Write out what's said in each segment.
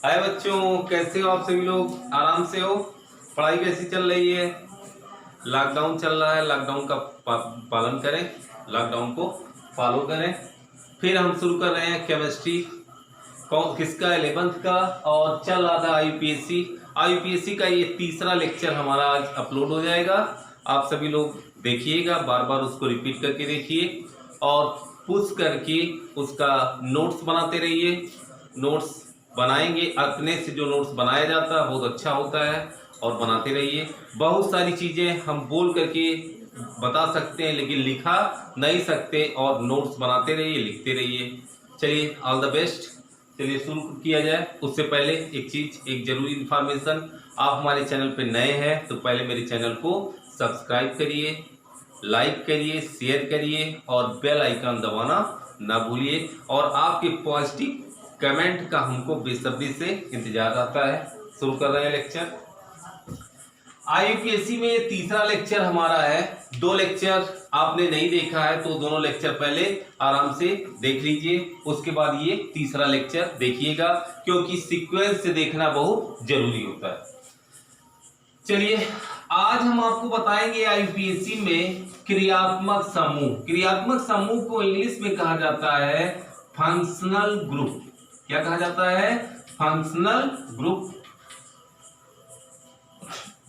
हाय बच्चों, कैसे हो आप सभी लोग? आराम से हो? पढ़ाई कैसी चल रही है? लॉकडाउन चल रहा है, लॉकडाउन का पालन करें, लॉकडाउन को फॉलो करें। फिर हम शुरू कर रहे हैं केमिस्ट्री। कौन किसका? 11th का। और चल रहा था आईयूपीएससी का ये तीसरा लेक्चर हमारा आज अपलोड हो जाएगा। आप सभी लोग देखिएगा, बार बार उसको रिपीट करके देखिए और पुश करके उसका नोट्स बनाते रहिए। नोट्स बनाएंगे, अपने से जो नोट्स बनाया जाता है बहुत अच्छा होता है, और बनाते रहिए। बहुत सारी चीज़ें हम बोल करके बता सकते हैं लेकिन लिखा नहीं सकते, और नोट्स बनाते रहिए, लिखते रहिए। चलिए, ऑल द बेस्ट। चलिए शुरू किया जाए। उससे पहले एक जरूरी इंफॉर्मेशन, आप हमारे चैनल पे नए हैं तो पहले मेरे चैनल को सब्सक्राइब करिए, लाइक करिए, शेयर करिए और बेल आइकन दबाना ना भूलिए। और आपके पॉजिटिव कमेंट का हमको बेसब्री से इंतजार रहता है। शुरू कर रहे हैं लेक्चर। आईयूपीएससी में ये तीसरा लेक्चर हमारा है। 2 लेक्चर आपने नहीं देखा है तो दोनों लेक्चर पहले आराम से देख लीजिए, उसके बाद ये तीसरा लेक्चर देखिएगा, क्योंकि सीक्वेंस से देखना बहुत जरूरी होता है। चलिए, आज हम आपको बताएंगे आईयूपीएससी में क्रियात्मक समूह। क्रियात्मक समूह को इंग्लिश में कहा जाता है फंक्शनल ग्रुप। क्या कहा जाता है? Functional group.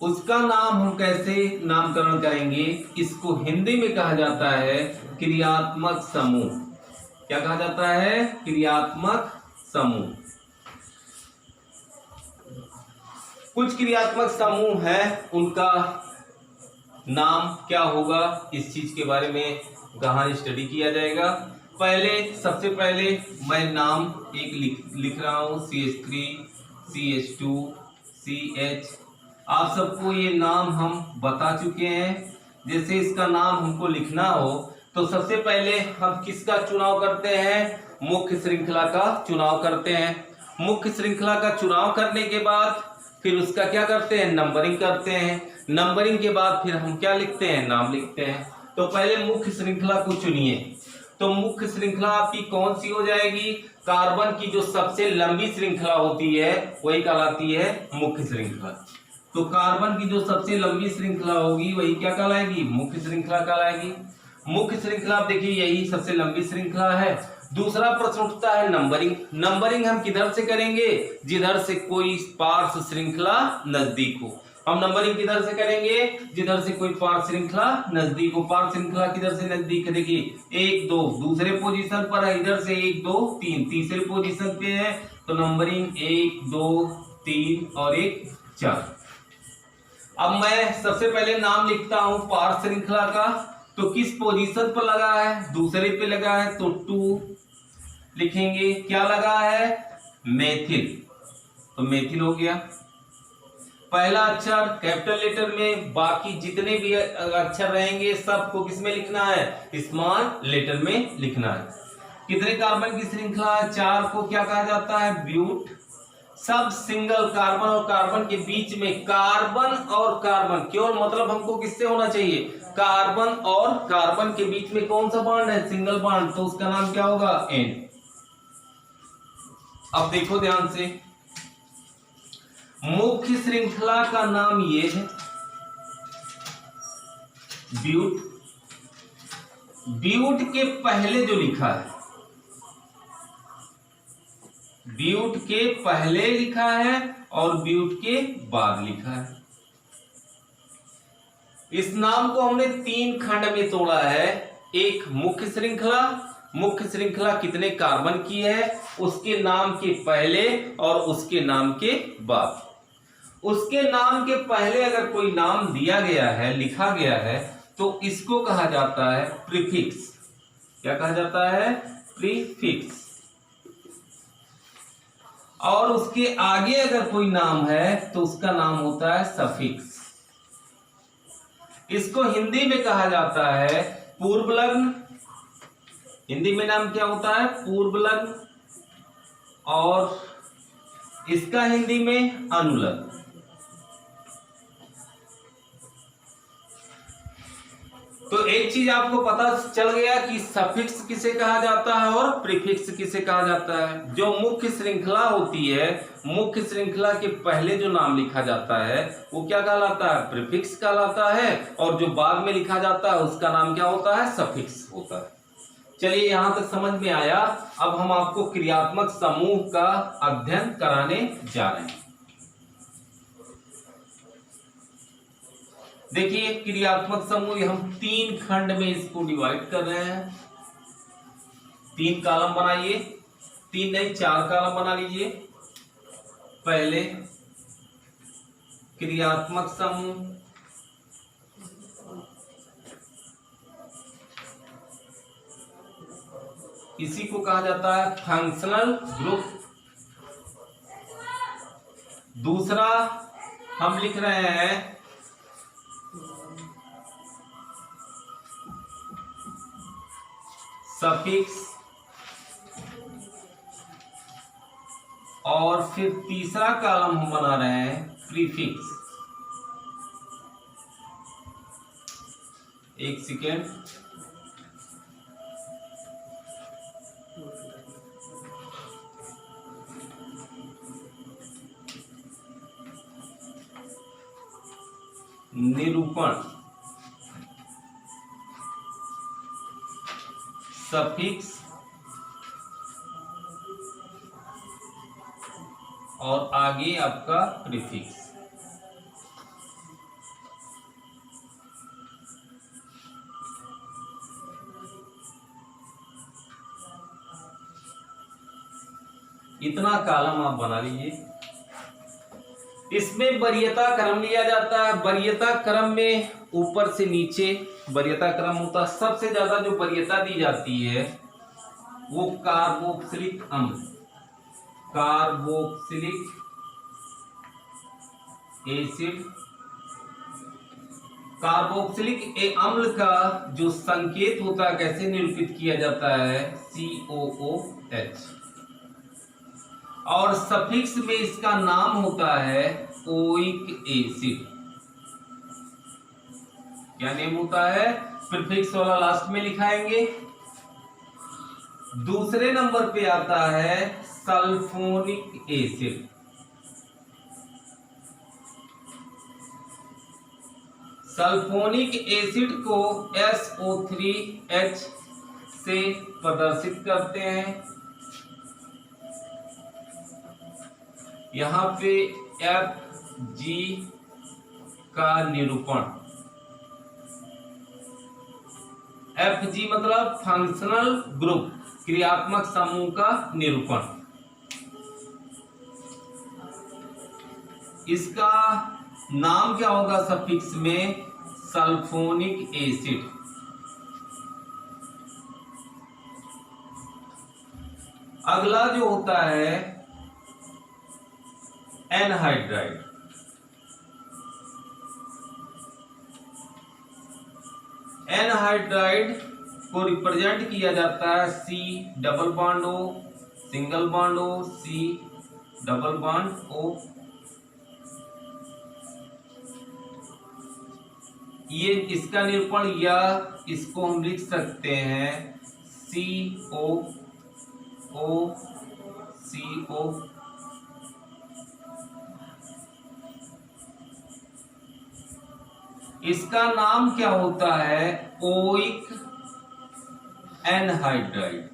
उसका नाम हम कैसे नामकरण करेंगे? इसको हिंदी में कहा जाता है क्रियात्मक समूह। क्या कहा जाता है? क्रियात्मक समूह। कुछ क्रियात्मक समूह है, उनका नाम क्या होगा, इस चीज के बारे में गहन स्टडी किया जाएगा। सबसे पहले मैं नाम एक लिख रहा हूं, CH3 CH2 CH। आप सबको ये नाम हम बता चुके हैं। जैसे इसका नाम हमको लिखना हो तो सबसे पहले हम किसका चुनाव करते हैं? मुख्य श्रृंखला का चुनाव करते हैं। मुख्य श्रृंखला का चुनाव करने के बाद फिर उसका क्या करते हैं? नंबरिंग करते हैं। नंबरिंग के बाद फिर हम क्या लिखते हैं? नाम लिखते हैं। तो पहले मुख्य श्रृंखला को चुनिए। तो मुख्य श्रृंखला आपकी कौन सी हो जाएगी? कार्बन की जो सबसे लंबी श्रृंखला होती है वही कहलाती है मुख्य श्रृंखला। तो कार्बन की जो सबसे लंबी श्रृंखला होगी वही क्या कहलाएगी? मुख्य श्रृंखला कहलाएगी। मुख्य श्रृंखला आप देखिए, यही सबसे लंबी श्रृंखला है। दूसरा प्रश्न उठता है नंबरिंग। नंबरिंग हम किधर से करेंगे? जिधर से कोई पार्श्व श्रृंखला नजदीक हो। हम नंबरिंग किधर से करेंगे? जिधर से कोई पार्श्व श्रृंखला नजदीक हो। पार्श्व श्रृंखला किधर से नजदीक है? देखिए 1 2 दूसरे पोजीशन पर है, इधर से 1 2 3 तीसरे पोजीशन पे है। तो नंबरिंग 1 2 3 और 1 4। अब मैं सबसे पहले नाम लिखता हूं पार्श्व श्रृंखला का। तो किस पोजीशन पर लगा है? दूसरे पे लगा है तो 2 लिखेंगे। क्या लगा है? मेथिल। तो मेथिल हो गया। पहला अक्षर कैपिटल लेटर में, बाकी जितने भी अक्षर रहेंगे सबको किस में लिखना है? स्मॉल लेटर में लिखना है। कितने कार्बन की श्रृंखला है? 4 को क्या कहा जाता है? ब्यूट। सब सिंगल कार्बन और कार्बन के बीच में कार्बन और कार्बन, केवल मतलब हमको किससे होना चाहिए? कार्बन और कार्बन के बीच में कौन सा बॉन्ड है? Single bond. तो उसका नाम क्या होगा? एन। अब देखो ध्यान से, मुख्य श्रृंखला का नाम ये है ब्यूट। ब्यूट के पहले जो लिखा है, ब्यूट के पहले लिखा है और ब्यूट के बाद लिखा है। इस नाम को हमने 3 खंड में तोड़ा है। एक मुख्य श्रृंखला, मुख्य श्रृंखला कितने कार्बन की है उसके नाम के पहले और उसके नाम के बाद। उसके नाम के पहले अगर कोई नाम दिया गया है, लिखा गया है, तो इसको कहा जाता है प्रीफिक्स। क्या कहा जाता है? प्रीफिक्स। और उसके आगे अगर कोई नाम है तो उसका नाम होता है सफिक्स। इसको हिंदी में कहा जाता है पूर्व लग्न। हिंदी में नाम क्या होता है? पूर्व लग्न। और इसका हिंदी में अनुलग्न। तो एक चीज आपको पता चल गया कि सफिक्स किसे कहा जाता है और प्रीफिक्स किसे कहा जाता है। जो मुख्य श्रृंखला होती है, मुख्य श्रृंखला के पहले जो नाम लिखा जाता है वो क्या कहलाता है, प्रीफिक्स कहलाता है, और जो बाद में लिखा जाता है उसका नाम क्या होता है, सफिक्स होता है। चलिए यहां तक समझ में आया। अब हम आपको क्रियात्मक समूह का अध्ययन कराने जा रहे हैं। देखिए क्रियात्मक समूह हम 3 खंड में इसको डिवाइड कर रहे हैं। 3 कॉलम बनाइए, 3 नहीं 4 कॉलम बना लीजिए। पहले क्रियात्मक समूह, इसी को कहा जाता है फंक्शनल ग्रुप। दूसरा हम लिख रहे हैं सफिक्स, और फिर तीसरा कॉलम हम बना रहे हैं प्रीफिक्स। एक सेकेंड, निरूपण, सफिक्स और आगे आपका प्रीफिक्स। इतना कॉलम आप बना लीजिए। इसमें वरीयता क्रम लिया जाता है। वरीयता क्रम में ऊपर से नीचे वरीयता क्रम होता है। सबसे ज्यादा जो वरीयता दी जाती है वो कार्बोक्सिलिक अम्ल, कार्बोक्सिलिक एसिड। कार्बोक्सिलिक अम्ल का जो संकेत होता है कैसे निरूपित किया जाता है, COOH। और सफिक्स में इसका नाम होता है ओइक एसिड। क्या नेम होता है, प्रीफिक्स वाला लास्ट में लिखाएंगे। दूसरे नंबर पे आता है सल्फोनिक एसिड। सल्फोनिक एसिड को SO3H से प्रदर्शित करते हैं। यहां पे Fg का निरूपण, Fg मतलब फंक्शनल ग्रुप, क्रियात्मक समूह का निरूपण। इसका नाम क्या होगा सफिक्स में, सल्फोनिक एसिड। अगला जो होता है एनहाइड्राइड। एनहाइड्राइड को रिप्रेजेंट किया जाता है C double bond O, single bond O, C double bond O। ये इसका निरूपण, या इसको हम लिख सकते हैं COO। इसका नाम क्या होता है, ओइक एनहाइड्राइड।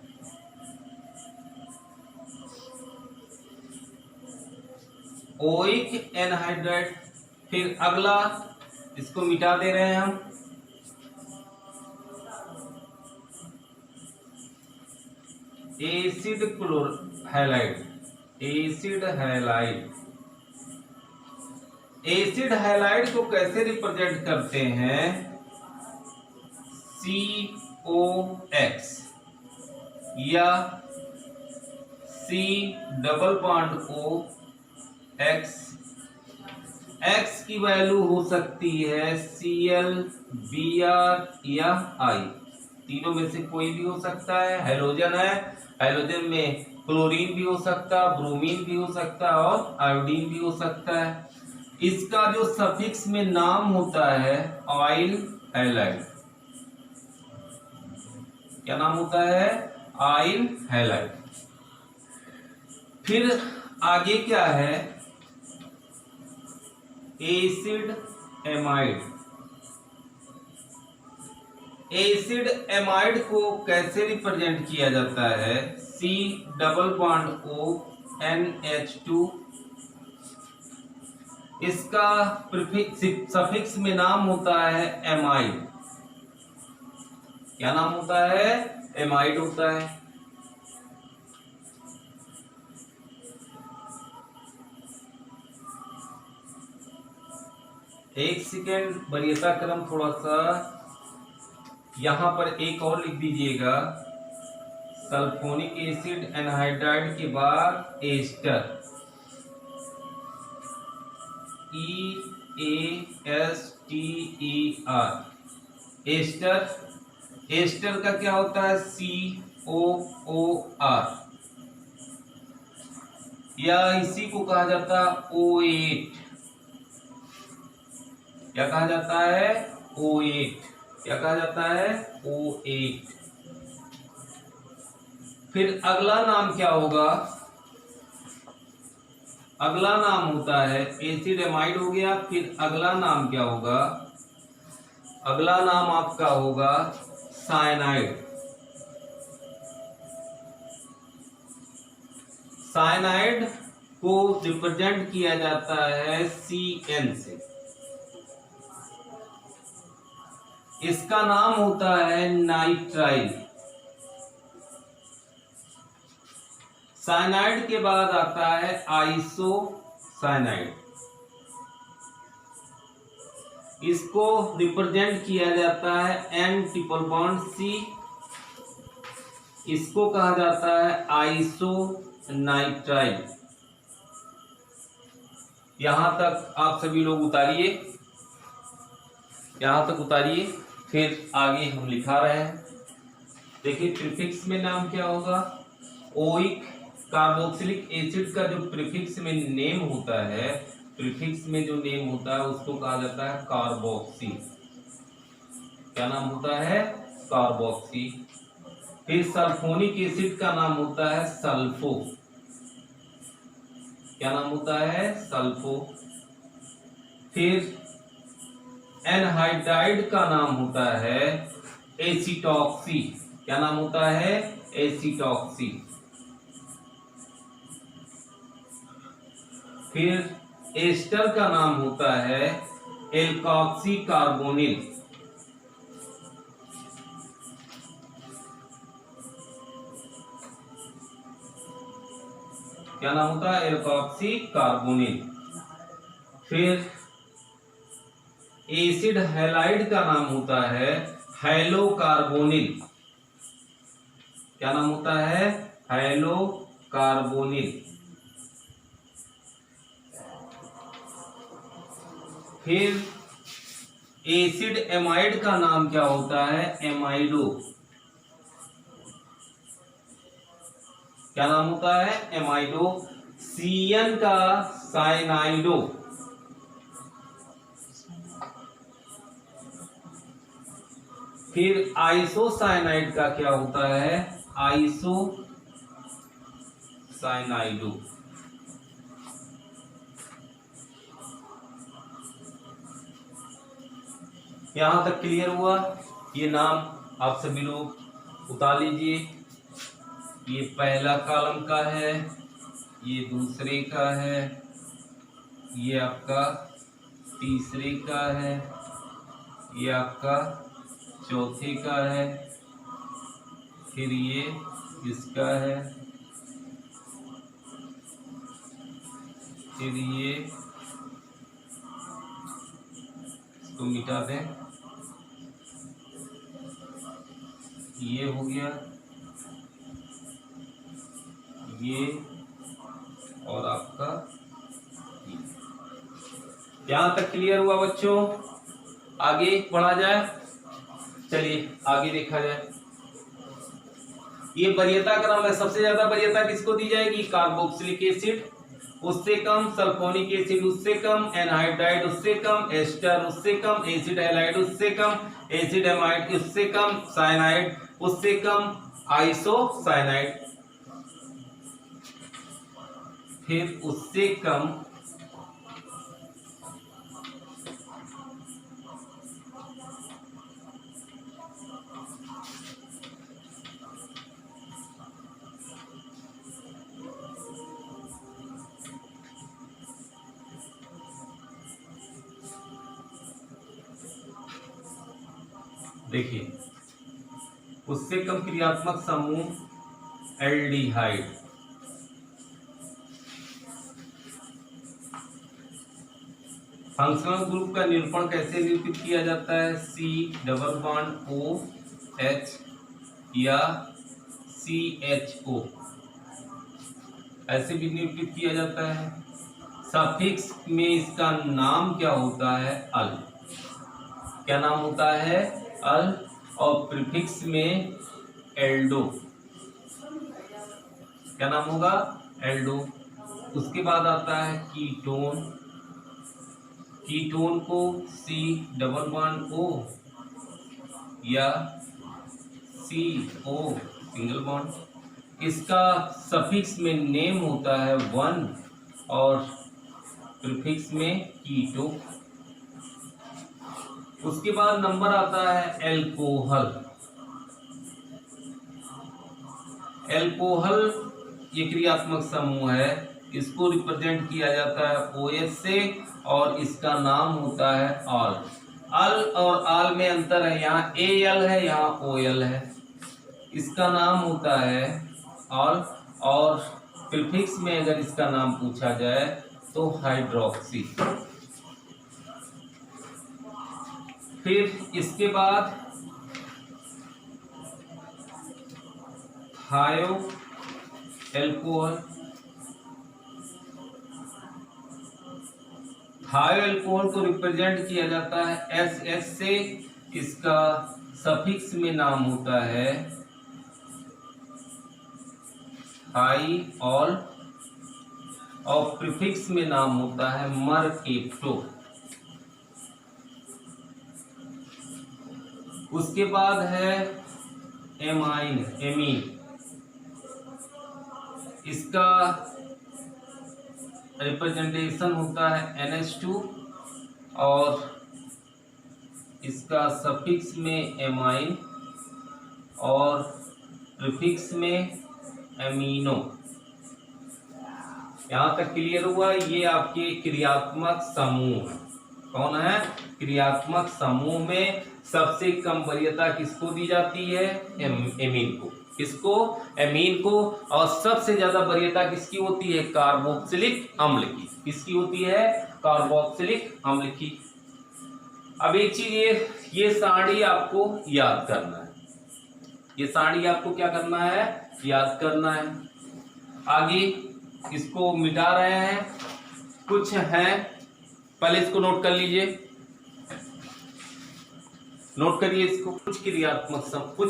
Oic anhydride. फिर अगला, इसको मिटा दे रहे हैं हम, acid chloride. Acid halide. Acid halide को कैसे रिप्रेजेंट करते हैं, COX या C double bond O X। X की वैल्यू हो सकती है Cl, Br या I, तीनों में से कोई भी हो सकता है। हाइड्रोजन है, हाइड्रोजन में क्लोरीन भी हो सकता है, ब्रोमीन भी हो सकता है और आयोडीन भी हो सकता है। इसका जो सफिक्स में नाम होता है ऑयल हैलाइड। क्या नाम होता है? आइन हैलाइड। फिर आगे क्या है? Acid amide. एसिड एमाइड को कैसे रिप्रेजेंट किया जाता है? C double bond O NH2। इसका सफिक्स में नाम होता है एमाइड। क्या नाम होता है? एमाइड होता है। एक सेकेंड, वरीयता क्रम थोड़ा सा यहां पर एक और लिख दीजिएगा। सल्फोनिक एसिड एनहाइड्राइड के बाद एस्टर, EASTER, एस्टर। एस्टर का क्या होता है? COOR, या इसी को कहा जाता है O8। क्या कहा जाता है? O8। क्या कहा जाता है? O8। फिर अगला नाम क्या होगा? अगला नाम होता है एसिड एमाइड हो गया। फिर अगला नाम क्या होगा? अगला नाम आपका होगा साइनाइड। साइनाइड को रिप्रेजेंट किया जाता है CN से। इसका नाम होता है नाइट्राइल। साइनाइड के बाद आता है आइसोसाइनाइड। इसको रिप्रेजेंट किया जाता है N ट्रिपल बॉन्ड C। इसको कहा जाता है आइसोनाइट्राइल। यहां तक आप सभी लोग उतारिए, यहां तक उतारिए। फिर आगे हम लिखा रहे हैं। देखिए प्रीफिक्स में नाम क्या होगा? ओइक कार्बोक्सिलिक एसिड का जो प्रीफिक्स में नेम होता है, प्रीफिक्स में जो नेम होता है उसको कहा जाता है कार्बोक्सी। क्या नाम होता है? कार्बोक्सी। फिर सल्फोनिक एसिड का नाम होता है सल्फो। क्या नाम होता है? सल्फो। फिर एनहाइड्राइड का नाम होता है एसिटॉक्सी। क्या नाम होता है? एसिटॉक्सी। फिर एस्टर का नाम होता है एल्कॉक्सी कार्बोनिल। क्या नाम होता है? Alkoxy carbonyl. फिर एसिड हैलाइड का नाम होता है हैलोकार्बोनिल। क्या नाम होता है? हैलोकार्बोनिल। फिर एसिड एमाइड का नाम क्या होता है? एमाइडो। क्या नाम होता है? एमाइडो। CN का साइनाइडो। फिर आइसोसाइनाइड का क्या होता है? आइसोसाइनाइडो। यहां तक क्लियर हुआ? ये नाम आप सभी लोग उतार लीजिए। ये पहला कॉलम का है, ये दूसरे का है, ये आपका तीसरे का है, ये आपका चौथे का है, फिर ये इसका है, फिर ये इसको मिटा दें, ये हो गया, ये और आपका यहां तक क्लियर हुआ बच्चों? आगे बढ़ा जाए, चलिए आगे देखा जाए। ये वरीयता क्रम है। सबसे ज्यादा वरीयता किसको दी जाएगी? कार्बोक्सिलिक एसिड, उससे कम सल्फोनिक एसिड, उससे कम एनहाइड्राइड, उससे कम एस्टर, उससे कम एसिड हैलाइड, उससे कम एसिड एमाइड, उससे कम साइनाइड, उससे कम आइसोसाइनाइड, फिर उससे कम देखिए, उससे कम क्रियात्मक समूह एल्डिहाइड, फंक्शनल ग्रुप का निरूपण कैसे निरूपित किया जाता है? C डबल बॉन्ड OH या CHO, ऐसे भी निरूपित किया जाता है। सफिक्स में इसका नाम क्या होता है? अल। क्या नाम होता है? अल। और प्रीफिक्स में एल्डो, क्या नाम होगा? एल्डो। उसके बाद आता है कीटोन, कीटोन को C डबल बॉन्ड O या CO सिंगल बॉन्ड। इसका सफिक्स में नेम होता है वन और प्रीफिक्स में कीटो। उसके बाद नंबर आता है एल्कोहल। एल्कोहल ये क्रियात्मक समूह है, इसको रिप्रेजेंट किया जाता है OH से और इसका नाम होता है ऑल। अल और आल में अंतर है, यहाँ AL है, यहाँ OL है। इसका नाम होता है ऑल और प्रीफिक्स में अगर इसका नाम पूछा जाए तो हाइड्रोक्सी। फिर इसके बाद थायो एल्कोहल। थायो एल्कोहल को रिप्रेजेंट किया जाता है SS से, इसका सफिक्स में नाम होता है थाई ऑल और प्रीफिक्स में नाम होता है मरकेप्टो। उसके बाद है एमाइन, एमीन। इसका रिप्रेजेंटेशन होता है NH2 और इसका सफिक्स में एमाइन और प्रीफिक्स में एमिनो। यहाँ तक क्लियर हुआ? ये आपके क्रियात्मक समूह कौन है? क्रियात्मक समूह में सबसे कम वरीयता किसको दी जाती है? एमीन को। किसको? एमीन को। और सबसे ज्यादा वरीयता किसकी होती है? कार्बोक्सिलिक अम्ल की। किसकी होती है? कार्बोक्सिलिक अम्ल की। अब एक चीज ये सारणी आपको याद करना है, ये सारणी आपको क्या करना है? याद करना है। आगे इसको मिटा रहे हैं, कुछ हैं, पहले इसको नोट कर लीजिए, नोट करिए इसको। कुछ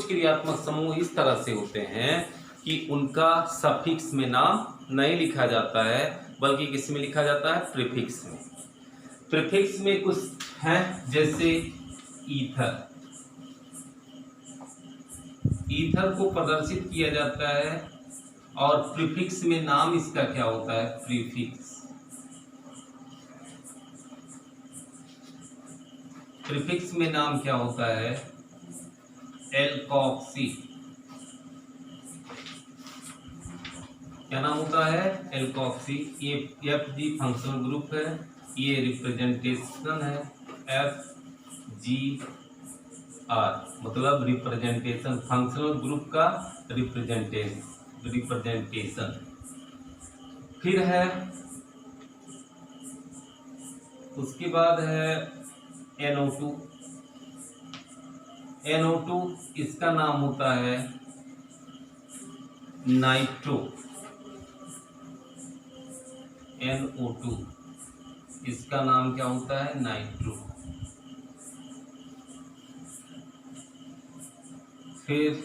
क्रियात्मक समूह इस तरह से होते हैं कि उनका सफिक्स में नाम नहीं लिखा जाता है, बल्कि किस में लिखा जाता है? प्रीफिक्स में। प्रीफिक्स में कुछ हैं जैसे ईथर। ईथर को प्रदर्शित किया जाता है और प्रीफिक्स में नाम इसका क्या होता है? प्रीफिक्स। प्रीफिक्स में नाम क्या होता है? एल्कोक्सी। क्या नाम होता है? एल्कोक्सी। ये FG फंक्शनल ग्रुप है, ये रिप्रेजेंटेशन है FGR, मतलब रिप्रेजेंटेशन, फंक्शनल ग्रुप का रिप्रेजेंटेशन। फिर है, उसके बाद है NO2। NO2 इसका नाम होता है नाइट्रो। NO2 इसका नाम क्या होता है? नाइट्रो। फिर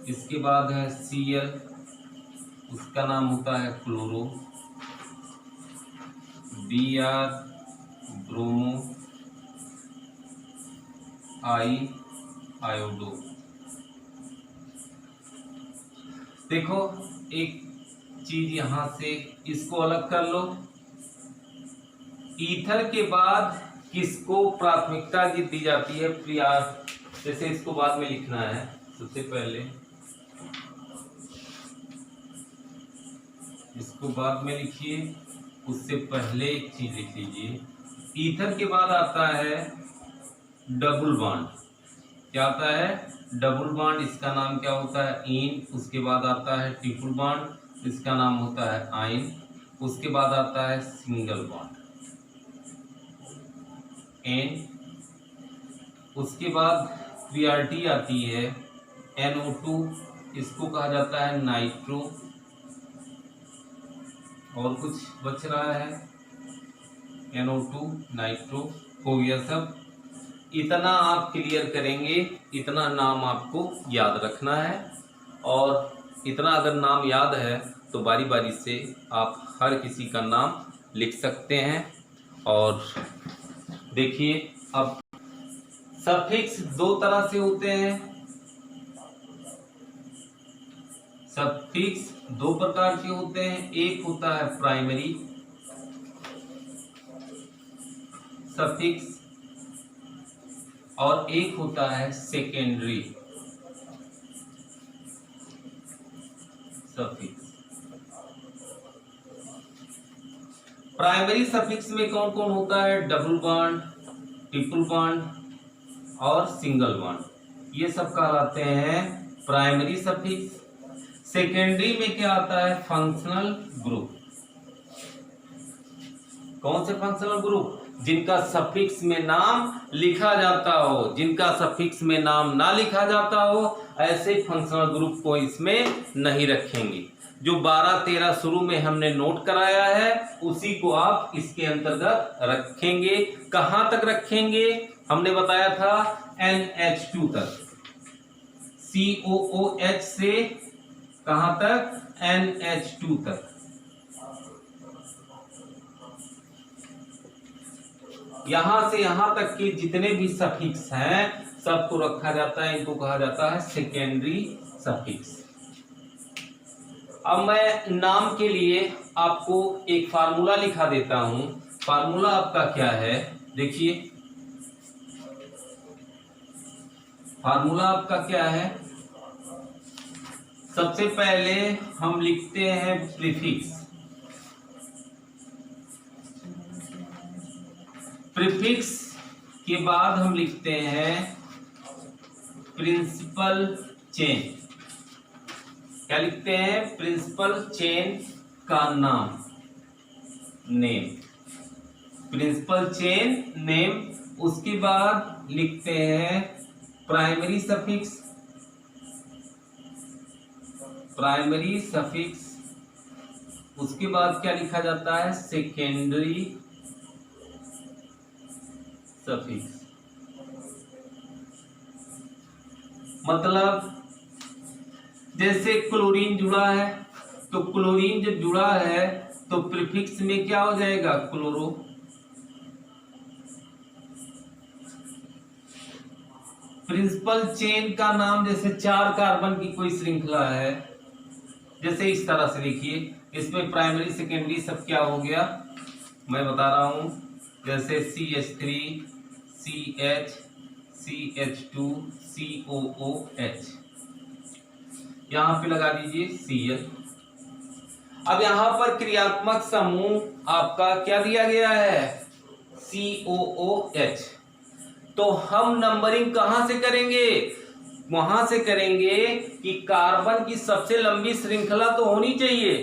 इसके बाद है Cl, उसका नाम होता है chloro. Br bromo, I iodo. देखो एक चीज यहां से इसको अलग कर लो। ईथर के बाद किसको प्राथमिकता दी जाती है? जैसे इसको बाद में लिखना है, सबसे पहले इसको बाद में लिखिए, उससे पहले एक चीज लिख लीजिए। ईथर के बाद आता है डबल बॉन्ड। क्या आता है? Double bond. इसका नाम क्या होता है? इन। उसके बाद आता है ट्रिपल बॉन्ड, इसका नाम होता है आइन। उसके बाद आता है सिंगल बॉन्ड, एन। उसके बाद Prt आती है NO2, इसको कहा जाता है नाइट्रो। और कुछ बच रहा है? NO2 नाइट्रो हो गया सब। इतना आप क्लियर करेंगे, इतना नाम आपको याद रखना है। और इतना अगर नाम याद है तो बारी बारी से आप हर किसी का नाम लिख सकते हैं। और देखिए अब सफिक्स दो तरह से होते हैं। सफिक्स दो प्रकार के होते हैं। एक होता है प्राइमरी सफिक्स और एक होता है सेकेंडरी सफिक्स। प्राइमरी सफिक्स में कौन कौन होता है? डबल बॉन्ड, ट्रिपल बॉन्ड और सिंगल बॉन्ड, ये सब कहलाते हैं प्राइमरी सफिक्स। सेकेंडरी में क्या आता है? Functional group. कौन से फंक्शनल ग्रुप? जिनका सफिक्स में नाम लिखा जाता हो। जिनका सफिक्स में नाम ना लिखा जाता हो ऐसे फंक्शनल ग्रुप को इसमें नहीं रखेंगे। जो 12-13 शुरू में हमने नोट कराया है उसी को आप इसके अंतर्गत रखेंगे। कहां तक रखेंगे? हमने बताया था NH2 तक। COOH से कहां तक? NH2 तक। यहां से यहां तक के जितने भी सफिक्स हैं सबको रखा जाता है, इनको कहा जाता है सेकेंडरी सफिक्स। अब मैं नाम के लिए आपको एक फार्मूला लिखा देता हूं। फार्मूला आपका क्या है? देखिए फार्मूला आपका क्या है? सबसे पहले हम लिखते हैं प्रीफिक्स। प्रीफिक्स के बाद हम लिखते हैं प्रिंसिपल चेन। क्या लिखते हैं? प्रिंसिपल चेन का नाम, नेम, प्रिंसिपल चेन नेम। उसके बाद लिखते हैं प्राइमरी सफिक्स, प्राइमरी सफिक्स। उसके बाद क्या लिखा जाता है? Secondary suffix. मतलब जैसे क्लोरीन जुड़ा है तो क्लोरीन जब जुड़ा है तो प्रीफिक्स में क्या हो जाएगा? क्लोरो। प्रिंसिपल चेन का नाम, जैसे 4 कार्बन की कोई श्रृंखला है, जैसे इस तरह से देखिए, इसमें प्राइमरी सेकेंडरी सब क्या हो गया मैं बता रहा हूं। जैसे CH3 CH CH2 COOH, यहां पे लगा दीजिए Cl। अब यहां पर क्रियात्मक समूह आपका क्या दिया गया है? COOH। तो हम नंबरिंग कहां से करेंगे? वहां से करेंगे कि कार्बन की सबसे लंबी श्रृंखला तो होनी चाहिए,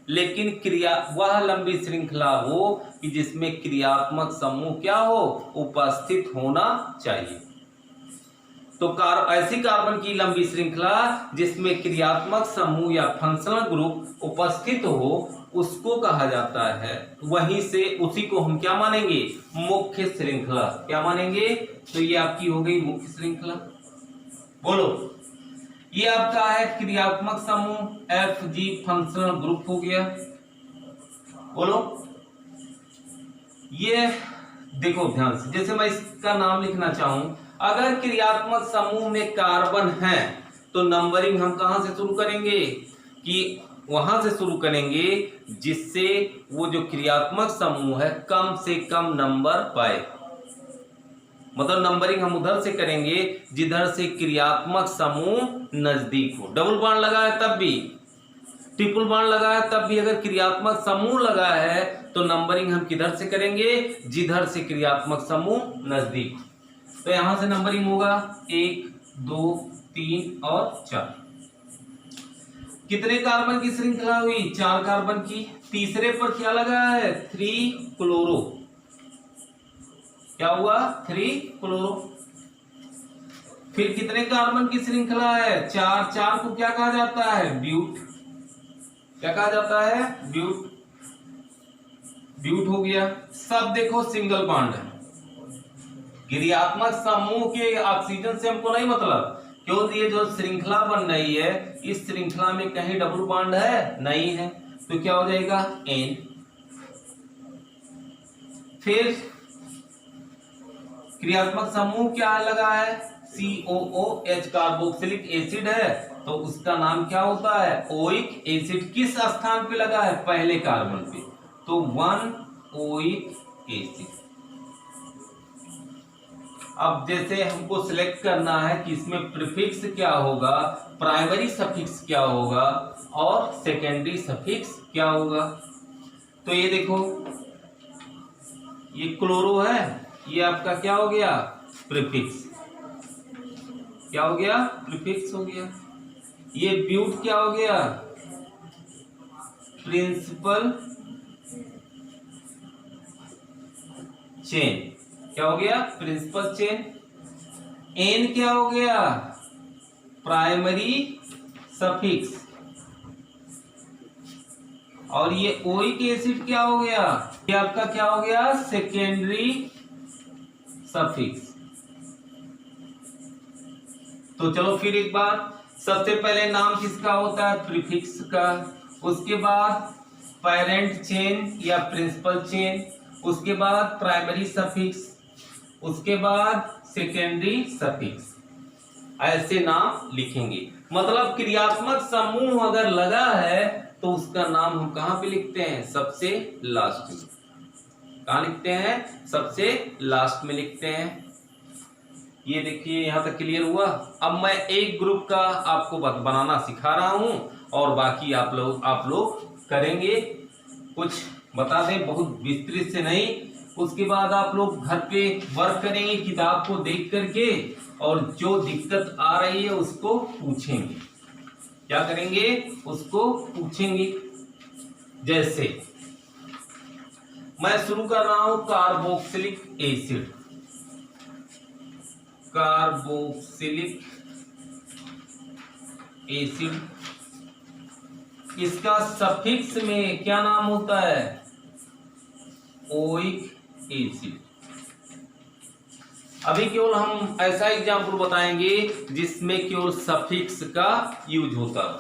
लेकिन क्रिया वह लंबी श्रृंखला हो कि जिसमें क्रियात्मक समूह क्या हो? उपस्थित होना चाहिए। तो ऐसी कार्बन की लंबी श्रृंखला जिसमें क्रियात्मक समूह या फंक्शनल ग्रुप उपस्थित हो उसको कहा जाता है। वहीं से उसी को हम क्या मानेंगे? मुख्य श्रृंखला। क्या मानेंगे? तो ये आपकी हो गई मुख्य श्रृंखला। बोलो, ये आपका है क्रियात्मक समूह FG फंक्शनल ग्रुप हो गया। बोलो, ये देखो ध्यान से, जैसे मैं इसका नाम लिखना चाहूं, अगर क्रियात्मक समूह में कार्बन है तो नंबरिंग हम कहां से शुरू करेंगे? कि वहां से शुरू करेंगे जिससे वो जो क्रियात्मक समूह है कम से कम नंबर पाए। मतलब नंबरिंग हम उधर से करेंगे जिधर से क्रियात्मक समूह नजदीक हो। डबल बॉन्ड लगा है तब भी, ट्रिपल बॉन्ड लगा है तब भी, अगर क्रियात्मक समूह लगा है तो नंबरिंग हम किधर से करेंगे, जिधर से क्रियात्मक समूह नजदीक। तो यहां से नंबरिंग होगा 1 2 3 और 4। कितने कार्बन की श्रृंखला हुई, 4 कार्बन की। तीसरे पर क्या लगा है, 3 क्लोरो। क्या हुआ, 3 क्लोरो। फिर कितने कार्बन की श्रृंखला है, 4। 4 को क्या कहा जाता है, ब्यूट। क्या कहा जाता है, ब्यूट। ब्यूट हो गया। सब देखो सिंगल बॉन्ड है। क्रियात्मक समूह के ऑक्सीजन से हमको नहीं मतलब, क्योंकि ये जो श्रृंखला बन रही है इस श्रृंखला में कहीं डबल बॉन्ड है, नहीं है, तो क्या हो जाएगा, N। फिर क्रियात्मक समूह क्या लगा है, COOH कार्बोक्सिलिक एसिड है, तो उसका नाम क्या होता है, ओइक एसिड। किस स्थान पे लगा है, पहले कार्बन पे, तो 1 ओइक एसिड। अब जैसे हमको सिलेक्ट करना है कि इसमें प्रीफिक्स क्या होगा, प्राइमरी सफिक्स क्या होगा और सेकेंडरी सफिक्स क्या होगा। तो ये देखो, ये क्लोरो है, ये आपका क्या हो गया, प्रीफिक्स। क्या हो गया, प्रीफिक्स हो गया। ये ब्यूट क्या हो गया, प्रिंसिपल चेन। क्या हो गया, प्रिंसिपल चेन। एन क्या हो गया, प्राइमरी सफिक्स। और ये ओइक एसिड क्या हो गया, ये आपका क्या हो गया, सेकेंडरी सफिक्स। तो चलो फिर एक बार, सबसे पहले नाम किसका होता है, प्रीफिक्स का। उसके बाद पेरेंट चेन या प्रिंसिपल चेन, उसके बाद प्राइमरी सफिक्स, उसके बाद सेकेंडरी सफिक्स। ऐसे नाम लिखेंगे। मतलब क्रियात्मक समूह अगर लगा है तो उसका नाम हम कहां पे लिखते हैं, सबसे लास्ट में। कहां लिखते हैं, सबसे लास्ट में लिखते हैं। ये देखिए यहां तक क्लियर हुआ। अब मैं एक ग्रुप का आपको बनाना सिखा रहा हूं और बाकी आप लोग करेंगे। कुछ बता दें, बहुत विस्तृत से नहीं। उसके बाद आप लोग घर पे वर्क करेंगे किताब को देख करके, और जो दिक्कत आ रही है उसको पूछेंगे। क्या करेंगे, उसको पूछेंगे। जैसे मैं शुरू कर रहा हूं, कार्बोक्सिलिक एसिड। कार्बोक्सिलिक एसिड, इसका सफिक्स में क्या नाम होता है, ओइक एसिड। अभी केवल हम ऐसा एग्जाम्पल बताएंगे जिसमें केवल सफिक्स का यूज होता है।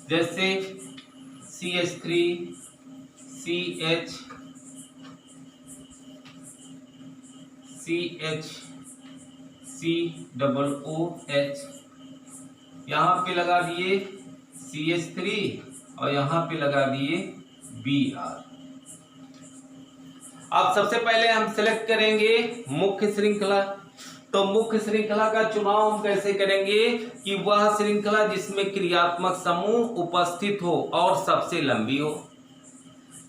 जैसे CH3 CH CH COOH, यहां पे लगा दिए CH3 और यहां पे लगा दिए Br। अब सबसे पहले हम सेलेक्ट करेंगे मुख्य श्रृंखला। तो मुख्य श्रृंखला का चुनाव हम कैसे करेंगे कि वह श्रृंखला जिसमें क्रियात्मक समूह उपस्थित हो और सबसे लंबी हो।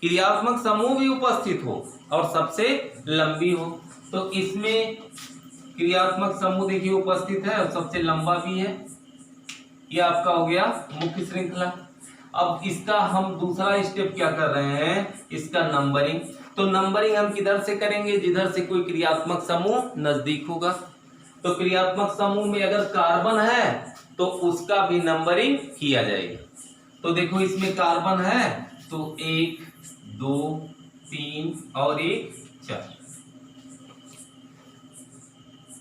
क्रियात्मक समूह भी उपस्थित हो और सबसे लंबी हो। तो इसमें क्रियात्मक समूह देखिए उपस्थित है और सबसे लंबा भी है। यह आपका हो गया मुख्य श्रृंखला। अब इसका हम दूसरा स्टेप क्या कर रहे हैं, इसका नंबरिंग। तो नंबरिंग हम किधर से करेंगे, जिधर से कोई क्रियात्मक समूह नजदीक होगा। तो क्रियात्मक समूह में अगर कार्बन है तो उसका भी नंबरिंग किया जाएगा। तो देखो इसमें कार्बन है तो 1 2 3 और 1 4।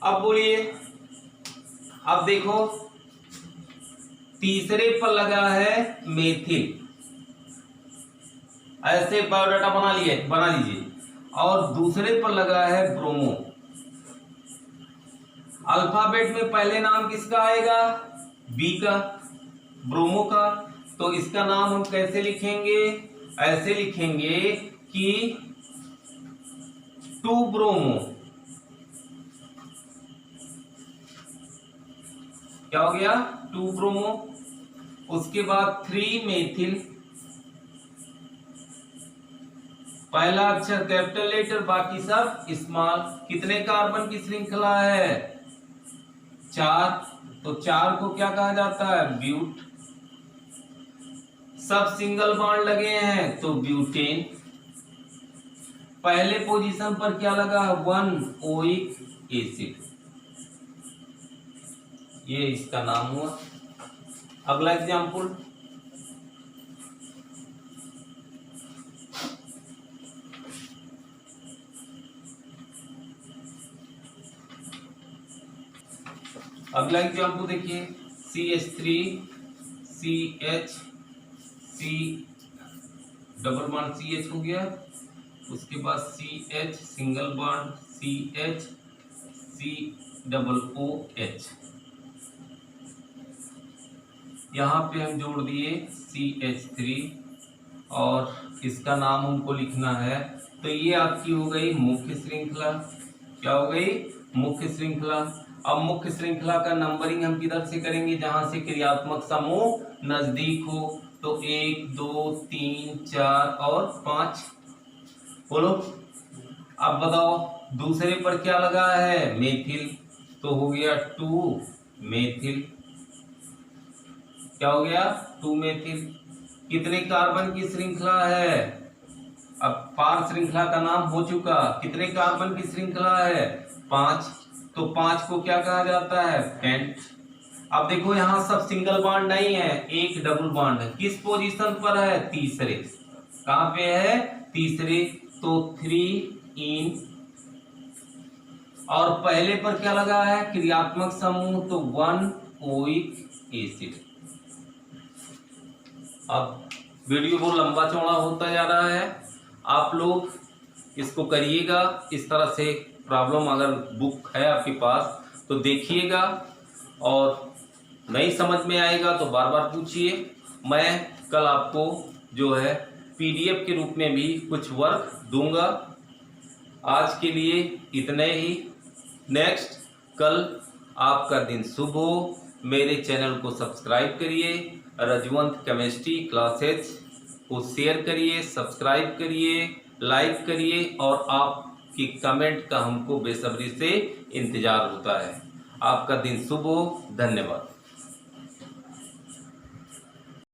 अब बोलिए, अब देखो तीसरे पर लगा है मेथिल। ऐसे बायोडाटा बना लीजिए। और दूसरे पर लगा है ब्रोमो। अल्फाबेट में पहले नाम किसका आएगा, बी का, ब्रोमो का। तो इसका नाम हम कैसे लिखेंगे? ऐसे लिखेंगे कि 2 ब्रोमो, क्या हो गया? 2 ब्रोमो। उसके बाद 3 मेथिल, पहला अक्षर कैपिटल लेटर, बाकी सब स्मॉल। कितने कार्बन की श्रृंखला है? 4। तो 4 को क्या कहा जाता है? ब्यूट। सब सिंगल बॉन्ड लगे हैं तो ब्यूटेन। पहले पोजीशन पर क्या लगा है? 1 ओइक एसिड, ये इसका नाम हुआ। अगला एग्जाम्पल, अगला एग्जाम्पल देखिए, CH3 CH C double bond CH हो गया। उसके बाद CH single bond CH C double OH, यहाँ पे हम जोड़ दिए CH3 और इसका नाम हमको लिखना है। तो ये आपकी हो गई मुख्य श्रृंखला। क्या हो गई? मुख्य श्रृंखला। अब मुख्य श्रृंखला का नंबरिंग हम किधर से करेंगे? जहां से क्रियात्मक समूह नजदीक हो। तो 1 2 3 4 और 5। बोलो, अब बताओ दूसरे पर क्या लगा है? मेथिल, तो हो गया 2 मेथिल। क्या हो गया? 2 मेथिल। कितने कार्बन की श्रृंखला है? अब पार श्रृंखला का नाम हो चुका। कितने कार्बन की श्रृंखला है? 5। तो 5 को क्या कहा जाता है? पेंट। अब देखो यहाँ सब सिंगल बॉन्ड नहीं है, एक डबल बॉन्ड है। किस पोजीशन पर है? तीसरे। कहाँ पे है? तीसरे। तो 3 इन, और पहले पर क्या लगा है? क्रियात्मक समूह, तो 1 ओइक एसिड। अब वीडियो बहुत लंबा चौड़ा होता जा रहा है, आप लोग इसको करिएगा इस तरह से। प्रॉब्लम अगर बुक है आपके पास तो देखिएगा, और नहीं समझ में आएगा तो बार बार पूछिए। मैं कल आपको जो है PDF के रूप में भी कुछ वर्क दूंगा। आज के लिए इतने ही। नेक्स्ट कल आपका दिन शुभ हो। मेरे चैनल को सब्सक्राइब करिए, रजवंत केमिस्ट्री क्लासेस को शेयर करिए, सब्सक्राइब करिए, लाइक करिए, और आपकी कमेंट का हमको बेसब्री से इंतजार होता है। आपका दिन शुभ हो। धन्यवाद।